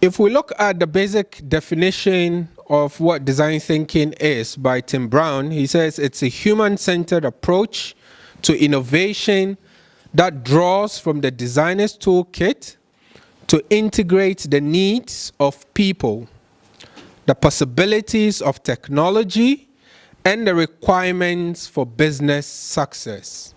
If we look at the basic definition of what design thinking is by Tim Brown, he says it's a human-centered approach to innovation that draws from the designer's toolkit to integrate the needs of people, the possibilities of technology, and the requirements for business success.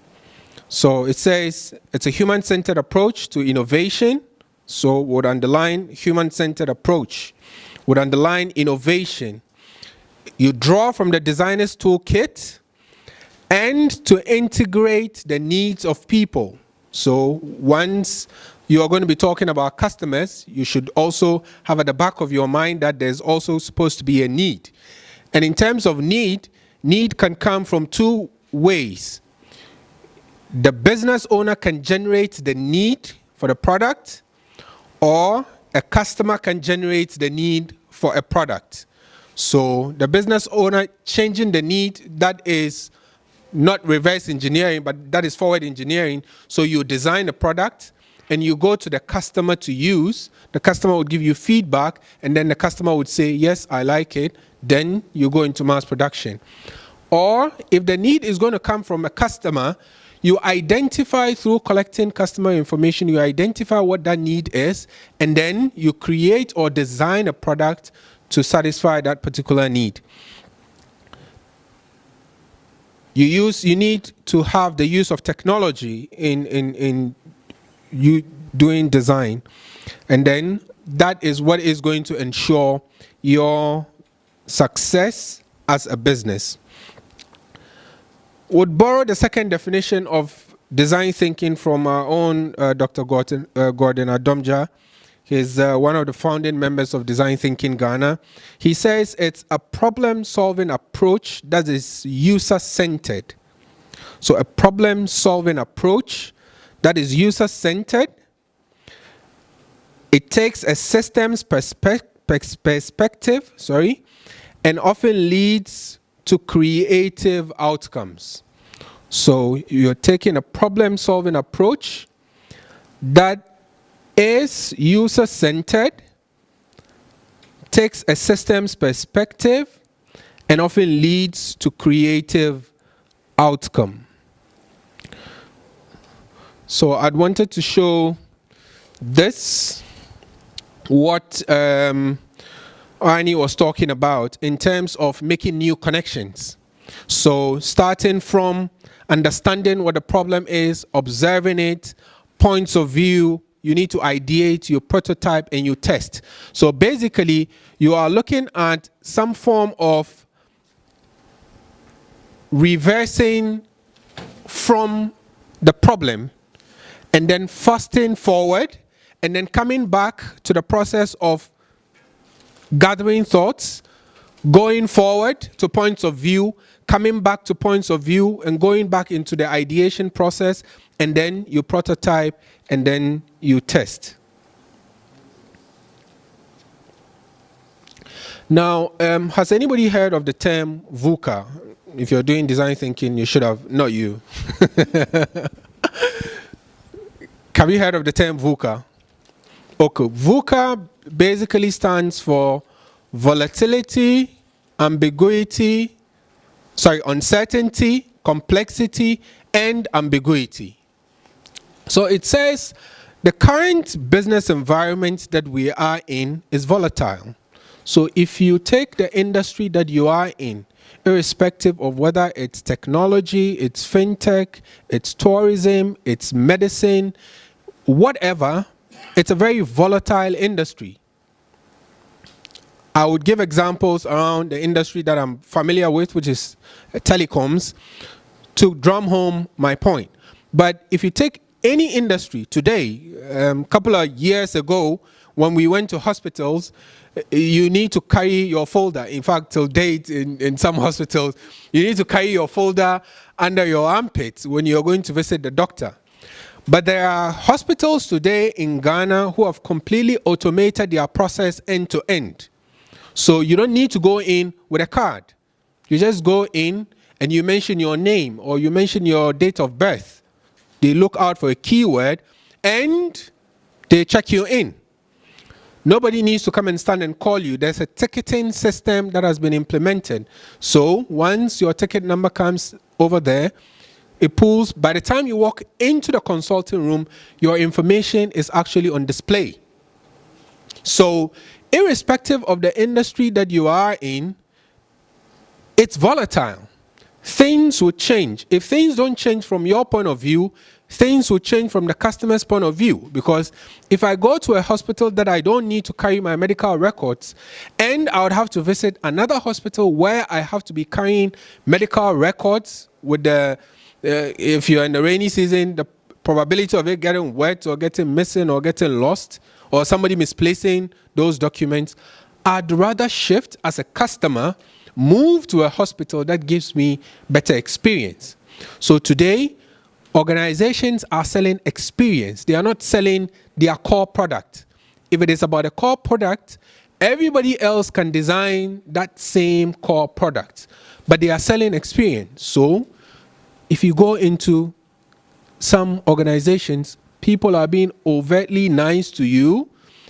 So it says it's a human-centered approach to innovation. So would underline human-centered approach, would underline innovation. You draw from the designer's toolkit and to integrate the needs of people. So once you are going to be talking about customers, you should also have at the back of your mind that there's also supposed to be a need. And in terms of need can come from two ways. The business owner can generate the need for the product, or a customer can generate the need for a product. So the business owner changing the need, that is not reverse engineering, but that is forward engineering. So you design a product and you go to the customer to use. The customer would give you feedback, and then the customer would say, yes, I like it. Then you go into mass production. Or if the need is going to come from a customer, you identify through collecting customer information, you identify what that need is, and then you create or design a product to satisfy that particular need. You need to have the use of technology in you doing design, and then that is what is going to ensure your success as a business. Would borrow the second definition of design thinking from our own Dr. Gordon Adomja. He's one of the founding members of Design Thinking Ghana. He says it's a problem-solving approach that is user-centered. So a problem-solving approach that is user-centered. It takes a systems perspective, and often leads to creative outcomes. So you're taking a problem-solving approach that is user-centered, takes a systems perspective, and often leads to creative outcome. So I'd wanted to show this, what Arnie was talking about in terms of making new connections. So starting from understanding what the problem is, observing it, points of view, you need to ideate, you prototype, and you test. So basically, you are looking at some form of reversing from the problem and then fasting forward and then coming back to the process of gathering thoughts, going forward to points of view, coming back to points of view, and going back into the ideation process, and then you prototype, and then you test. Now, has anybody heard of the term VUCA? If you're doing design thinking, you should have, not you. Have you heard of the term VUCA? Okay, VUCA basically stands for volatility, uncertainty, complexity, and ambiguity. So it says the current business environment that we are in is volatile. So if you take the industry that you are in, irrespective of whether it's technology, it's fintech, it's tourism, it's medicine, whatever, it's a very volatile industry. I would give examples around the industry that I'm familiar with, which is telecoms, to drum home my point. But if you take any industry today, a couple of years ago, when we went to hospitals, you need to carry your folder. In fact, till date, in some hospitals, you need to carry your folder under your armpits when you're going to visit the doctor. But there are hospitals today in Ghana who have completely automated their process end to end. So you don't need to go in with a card. You just go in and you mention your name or you mention your date of birth. They look out for a keyword and they check you in. Nobody needs to come and stand and call you. There's a ticketing system that has been implemented. So once your ticket number comes over there, it pulls. By the time you walk into the consulting room, your information is actually on display. So irrespective of the industry that you are in, it's volatile. Things will change. If things don't change from your point of view, things will change from the customer's point of view. Because if I go to a hospital that I don't need to carry my medical records, and I would have to visit another hospital where I have to be carrying medical records with the, if you're in the rainy season, the probability of it getting wet or getting missing or getting lost or somebody misplacing those documents, I'd rather shift as a customer, move to a hospital that gives me better experience. So today, organizations are selling experience. They are not selling their core product. If it is about a core product, everybody else can design that same core product, but they are selling experience. So if you go into some organizations, people are being overtly nice to you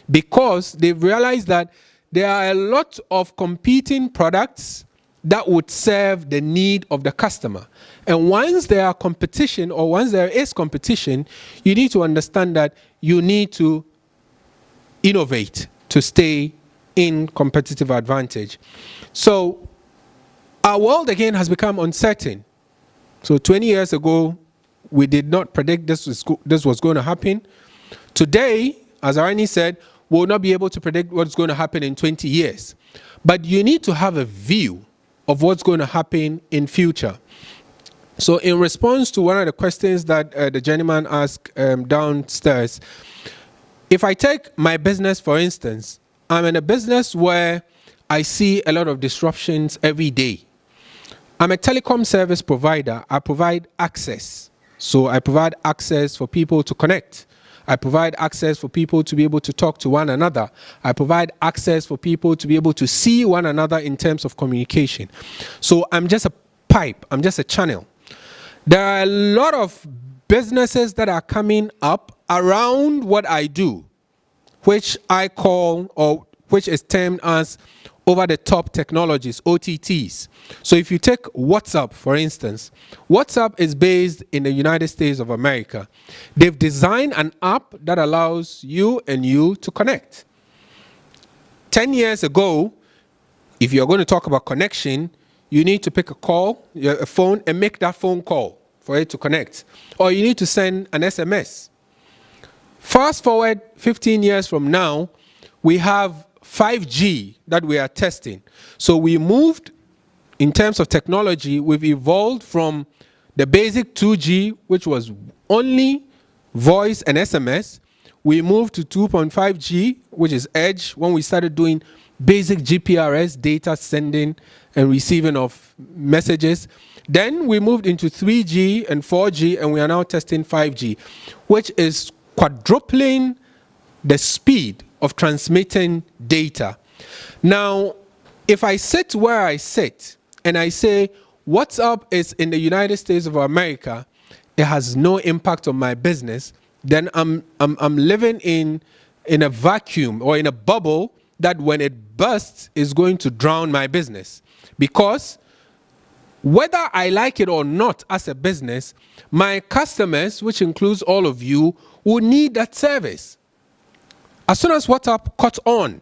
because they've realized that there are a lot of competing products that would serve the need of the customer. And once there are competition, or once there is competition, you need to understand that you need to innovate to stay in competitive advantage. So our world again has become uncertain. So 20 years ago, we did not predict this was going to happen. Today, as Arani said, we'll not be able to predict what's going to happen in 20 years. But you need to have a view of what's going to happen in future. So in response to one of the questions that the gentleman asked downstairs, if I take my business, for instance, I'm in a business where I see a lot of disruptions every day. I'm a telecom service provider. I provide access. So I provide access for people to connect. I provide access for people to be able to talk to one another. I provide access for people to be able to see one another in terms of communication. So I'm just a pipe. I'm just a channel. There are a lot of businesses that are coming up around what I do, which I call, or which is termed as over-the-top technologies, OTTs. So if you take WhatsApp, for instance, WhatsApp is based in the United States of America. They've designed an app that allows you and you to connect. 10 years ago, if you're going to talk about connection, you need to pick a phone, and make that phone call for it to connect. Or you need to send an SMS. Fast forward 15 years from now, we have 5G that we are testing. So we moved, in terms of technology, we've evolved from the basic 2G, which was only voice and SMS. We moved to 2.5G, which is edge, when we started doing basic GPRS, data sending and receiving of messages. Then we moved into 3G and 4G, and we are now testing 5G, which is quadrupling the speed of transmitting data. Now, if I sit where I sit and I say WhatsApp is in the United States of America, it has no impact on my business, then I'm living in a vacuum or in a bubble that when it bursts is going to drown my business. Because whether I like it or not as a business, my customers, which includes all of you, will need that service. As soon as WhatsApp caught on,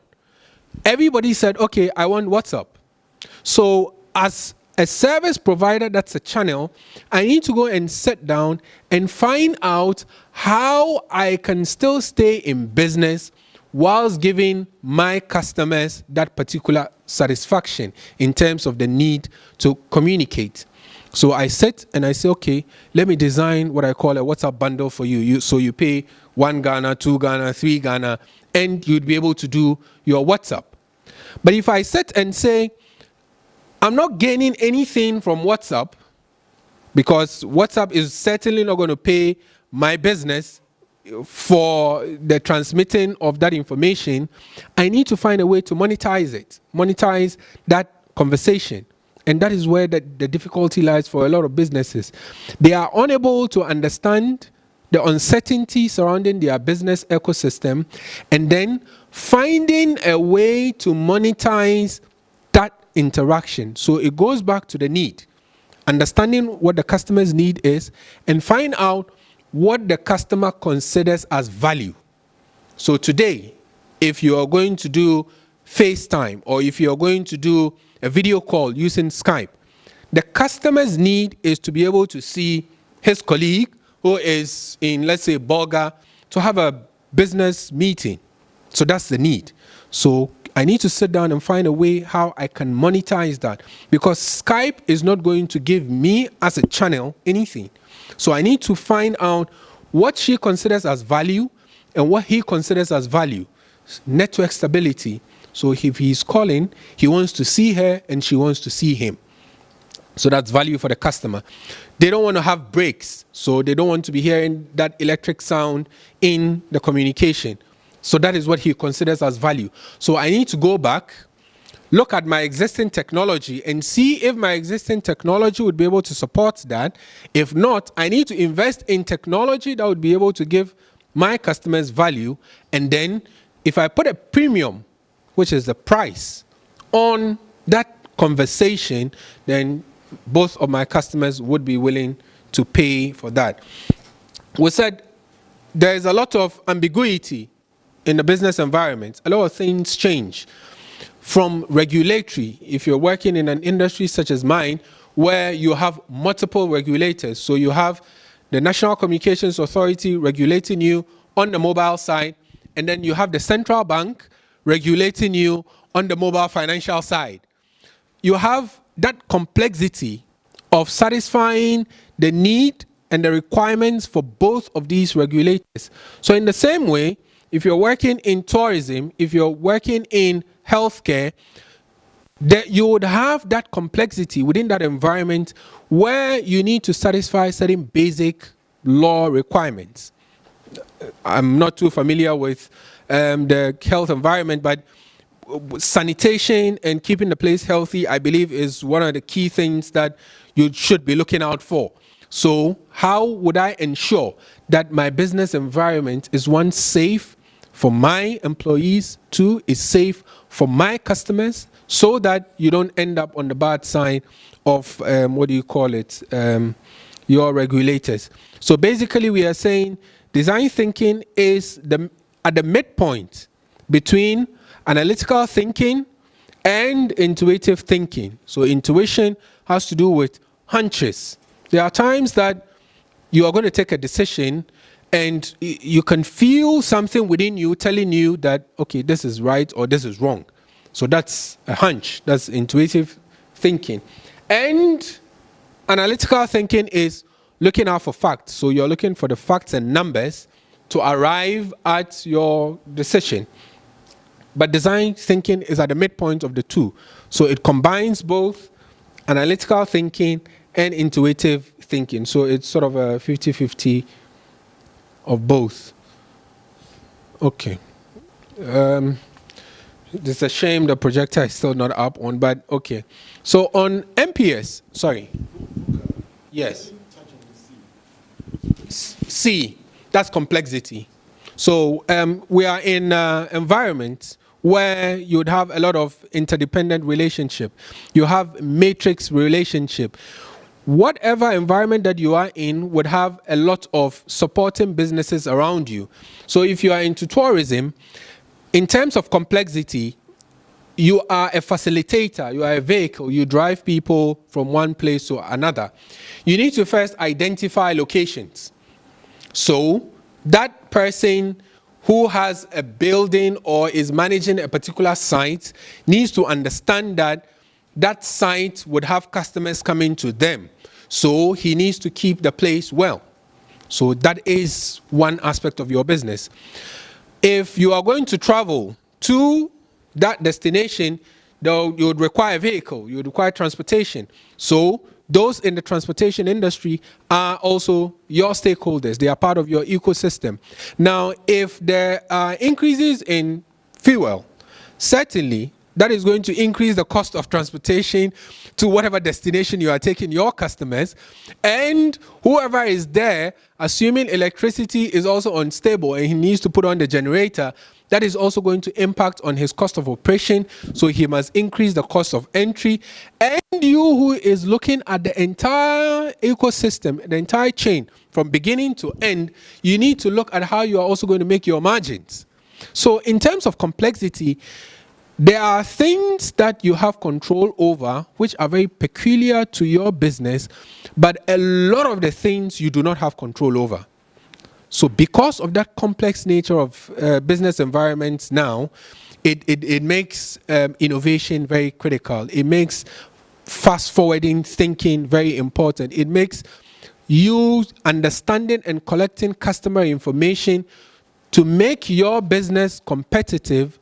everybody said, okay, I want WhatsApp. So as a service provider that's a channel, I need to go and sit down and find out how I can still stay in business whilst giving my customers that particular satisfaction in terms of the need to communicate. So I sit and I say, okay, let me design what I call a WhatsApp bundle for you. So you pay 1 Ghana, 2 Ghana, 3 Ghana, and you'd be able to do your WhatsApp. But if I sit and say, I'm not gaining anything from WhatsApp, because WhatsApp is certainly not going to pay my business for the transmitting of that information, I need to find a way to monetize that conversation. And that is where the difficulty lies for a lot of businesses. They are unable to understand the uncertainty surrounding their business ecosystem, and then finding a way to monetize that interaction. So it goes back to the need, understanding what the customer's need is, and find out what the customer considers as value. So today, if you are going to do FaceTime, or if you are going to do a video call using Skype, the customer's need is to be able to see his colleague who is in, let's say, Bolga, to have a business meeting. So that's the need. So I need to sit down and find a way how I can monetize that, because Skype is not going to give me as a channel anything. So I need to find out what she considers as value and what he considers as value. Network stability. So if he's calling, he wants to see her and she wants to see him. So that's value for the customer. They don't want to have breaks. So they don't want to be hearing that electric sound in the communication. So that is what he considers as value. So I need to go back, look at my existing technology and see if my existing technology would be able to support that. If not, I need to invest in technology that would be able to give my customers value. And then if I put a premium, which is the price, on that conversation, then both of my customers would be willing to pay for that. We said there is a lot of ambiguity in the business environment. A lot of things change. From regulatory, if you're working in an industry such as mine, where you have multiple regulators. So you have the National Communications Authority regulating you on the mobile side, and then you have the central bank regulating you on the mobile financial side. You have that complexity of satisfying the need and the requirements for both of these regulators. So in the same way, if you're working in tourism, if you're working in healthcare, that you would have that complexity within that environment where you need to satisfy certain basic law requirements. I'm not too familiar with the health environment, but sanitation and keeping the place healthy, I believe, is one of the key things that you should be looking out for. So how would I ensure that my business environment is, one, safe for my employees, two, is safe for my customers, so that you don't end up on the bad side of, your regulators. So basically we are saying design thinking is at the midpoint between analytical thinking and intuitive thinking. So intuition has to do with hunches. There are times that you are going to take a decision and you can feel something within you telling you that, okay, this is right or this is wrong. So that's a hunch. That's intuitive thinking. And analytical thinking is looking out for facts. So you're looking for the facts and numbers to arrive at your decision. But design thinking is at the midpoint of the two. So it combines both analytical thinking and intuitive thinking. So it's sort of a 50-50 of both. Okay. It's a shame the projector is still not up on, but okay. So on MPS, sorry. Yes. C, that's complexity. So we are in an environment where you would have a lot of interdependent relationship. You have matrix relationship. Whatever environment that you are in would have a lot of supporting businesses around you. So if you are into tourism, in terms of complexity, you are a facilitator, you are a vehicle, you drive people from one place to another. You need to first identify locations. So that person who has a building or is managing a particular site needs to understand that that site would have customers coming to them. So he needs to keep the place well. So that is one aspect of your business. If you are going to travel to that destination, though, you would require a vehicle, you would require transportation. So those in the transportation industry are also your stakeholders. They are part of your ecosystem. Now, if there are increases in fuel, certainly that is going to increase the cost of transportation to whatever destination you are taking your customers. And whoever is there, assuming electricity is also unstable and he needs to put on the generator, that is also going to impact on his cost of operation. So he must increase the cost of entry. And you who is looking at the entire ecosystem, the entire chain from beginning to end, you need to look at how you are also going to make your margins. So in terms of complexity, there are things that you have control over which are very peculiar to your business, but a lot of the things you do not have control over. So because of that complex nature of business environments now, it makes innovation very critical. It makes fast-forwarding thinking very important. It makes you understanding and collecting customer information to make your business competitive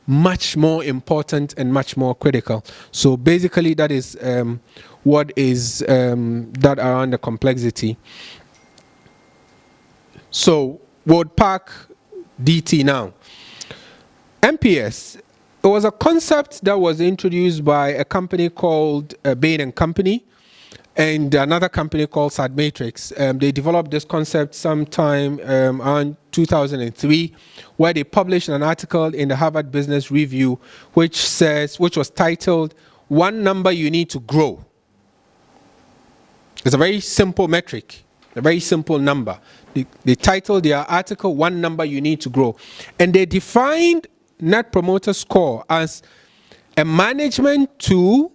much more important and much more critical. So basically that is what is that around the complexity. So we'll park DT now. MPS, it was a concept that was introduced by a company called Bain & Company and another company called Sadmatrix. They developed this concept sometime around 2003, where they published an article in the Harvard Business Review, which was titled, "One Number You Need to Grow." It's a very simple metric, a very simple number. They titled their article, "One Number You Need to Grow." And they defined Net Promoter Score as a management tool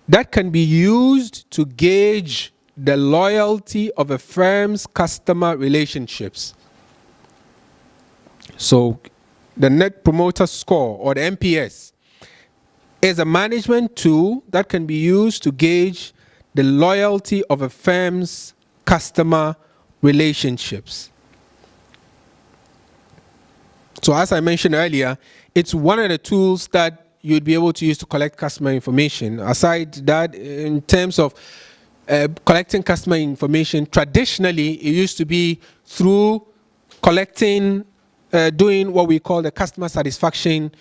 that can be used to gauge the loyalty of a firm's customer relationships. So the Net Promoter Score, or the NPS, is a management tool that can be used to gauge the loyalty of a firm's customer relationships. So as I mentioned earlier, it's one of the tools that you'd be able to use to collect customer information. Aside that, in terms of collecting customer information, traditionally it used to be through collecting, doing what we call the customer satisfaction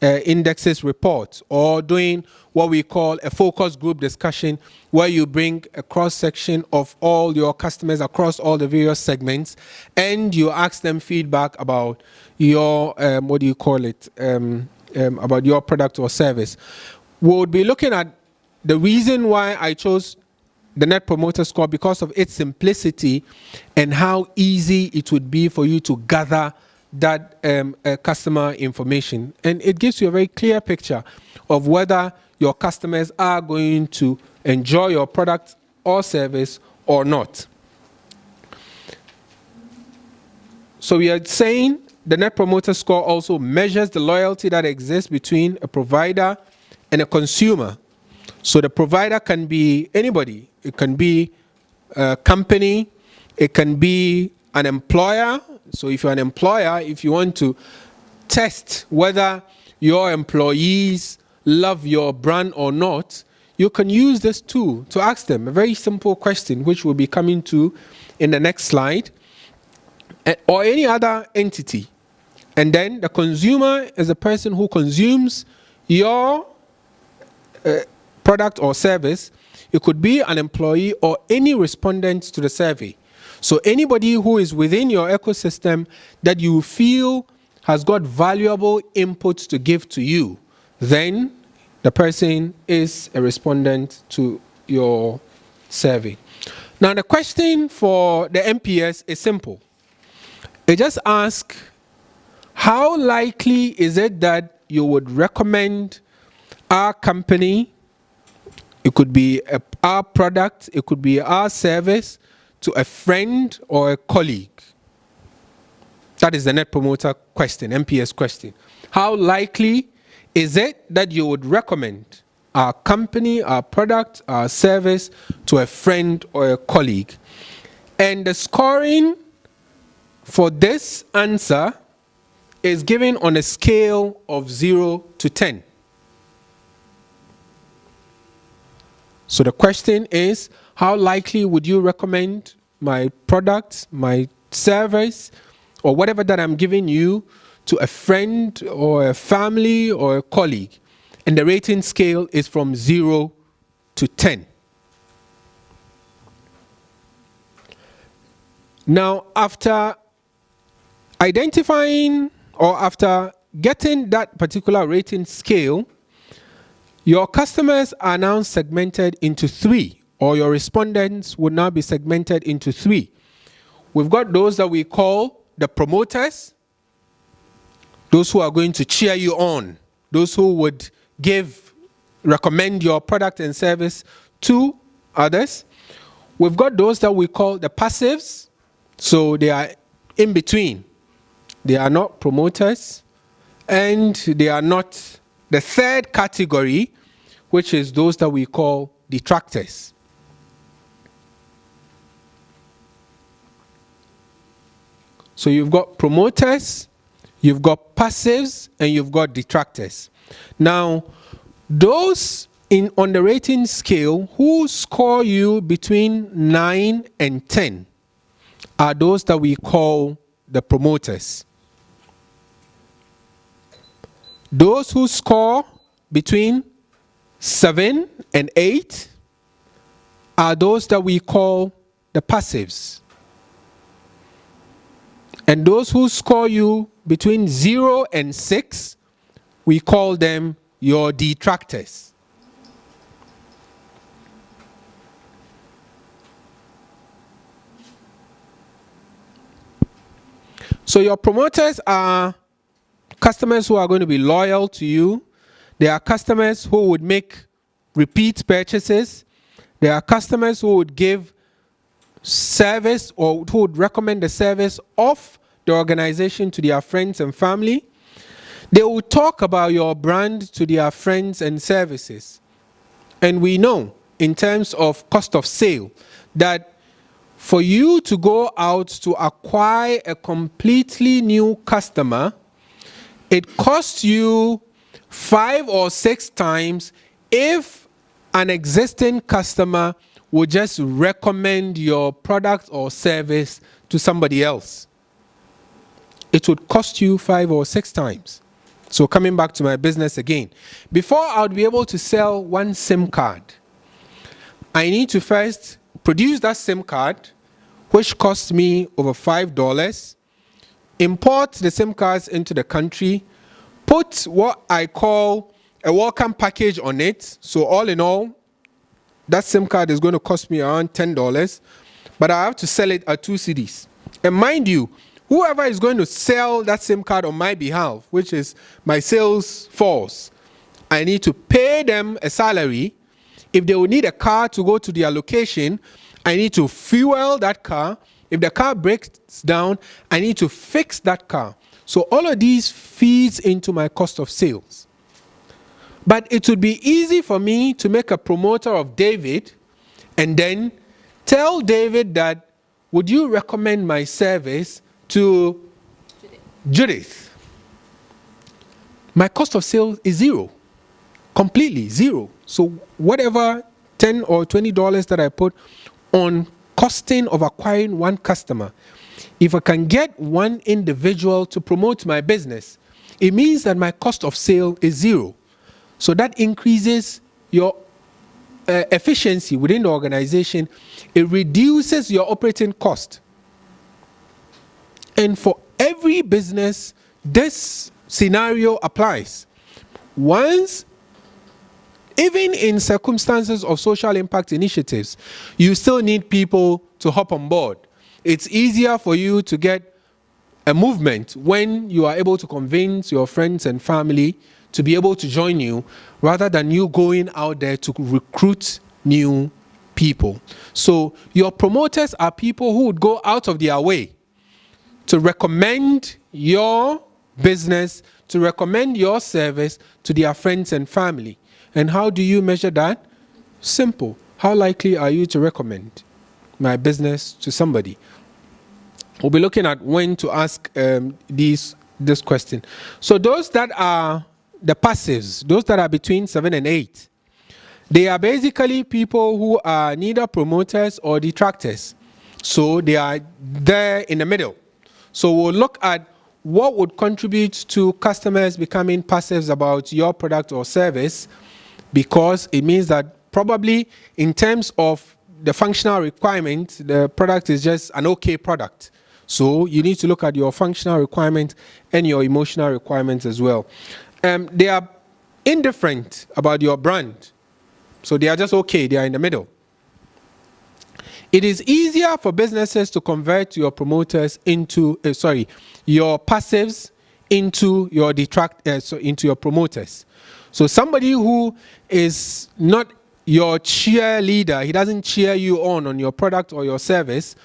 indexes report, or doing what we call a focus group discussion, where you bring a cross-section of all your customers across all the various segments and you ask them feedback about your about your product or service. We would be looking at the reason why I chose the Net Promoter Score, because of its simplicity and how easy it would be for you to gather that customer information. And it gives you a very clear picture of whether your customers are going to enjoy your product or service or not. So we are saying the Net Promoter Score also measures the loyalty that exists between a provider and a consumer. So the provider can be anybody. It can be a company. It can be an employer. So if you're an employer, if you want to test whether your employees love your brand or not, you can use this tool to ask them a very simple question, which we'll be coming to in the next slide, or any other entity. And then the consumer is a person who consumes your product or service. It could be an employee or any respondent to the survey. So anybody who is within your ecosystem that you feel has got valuable inputs to give to you, then the person is a respondent to your survey. Now the question for the NPS is simple. It just asks, how likely is it that you would recommend our company, it could be our product, it could be our service, to a friend or a colleague? That is the Net Promoter question, NPS question. How likely is it that you would recommend our company, our product, our service to a friend or a colleague? And the scoring for this answer is given on a scale of 0 to 10. So the question is, how likely would you recommend my product, my service, or whatever that I'm giving you to a friend or a family or a colleague? And the rating scale is from 0 to 10. Now, after identifying or after getting that particular rating scale, your customers are now segmented into 3, or your respondents would now be segmented into 3. We've got those that we call the promoters, those who are going to cheer you on, those who would recommend your product and service to others. We've got those that we call the passives, so they are in between. They are not promoters, and they are not the third category, which is those that we call detractors. So you've got promoters, you've got passives, and you've got detractors. Now, those on the rating scale who score you between 9 and 10 are those that we call the promoters. Those who score between 7 and 8 are those that we call the passives. And those who score you between 0 and 6, we call them your detractors. So your promoters are customers who are going to be loyal to you. They are customers who would make repeat purchases. They are customers who would give service or who would recommend the service of the organization to their friends and family. They will talk about your brand to their friends and services. And we know in terms of cost of sale that for you to go out to acquire a completely new customer, it costs you 5 or 6 times if an existing customer would just recommend your product or service to somebody else. It would cost you 5 or 6 times. So coming back to my business again, before I would be able to sell one SIM card, I need to first produce that SIM card, which costs me over $5, import the SIM cards into the country, put what I call a welcome package on it. So all in all, that SIM card is going to cost me around $10, but I have to sell it at 2 cedis. And mind you, whoever is going to sell that SIM card on my behalf, which is my sales force, I need to pay them a salary. If they will need a car to go to their location, I need to fuel that car. If the car breaks down, I need to fix that car. So all of these feeds into my cost of sales. But it would be easy for me to make a promoter of David and then tell David that, would you recommend my service to Judith? My cost of sales is 0. Completely 0. So whatever $10 or $20 that I put on costing of acquiring one customer, if I can get one individual to promote my business, it means that my cost of sale is 0. So that increases your efficiency within the organization. It reduces your operating cost. And for every business, this scenario applies. Once, even in circumstances of social impact initiatives, you still need people to hop on board. It's easier for you to get a movement when you are able to convince your friends and family to be able to join you, rather than you going out there to recruit new people. So your promoters are people who would go out of their way to recommend your business, to recommend your service to their friends and family. And how do you measure that? Simple. How likely are you to recommend my business to somebody? We'll be looking at when to ask this question. So those that are the passives, those that are between 7 and 8, they are basically people who are neither promoters or detractors. So they are there in the middle. So we'll look at what would contribute to customers becoming passive about your product or service, because it means that probably in terms of the functional requirement, the product is just an okay product. So you need to look at your functional requirement and your emotional requirements as well. They are indifferent about your brand. So they are just okay, they are in the middle. It is easier for businesses to convert your promoters into, your passives into your into your promoters. So somebody who is not your cheerleader, he doesn't cheer you on your product or your service,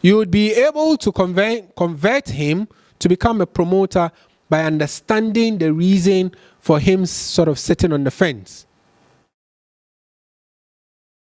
you would be able to convert him to become a promoter by understanding the reason for him sort of sitting on the fence.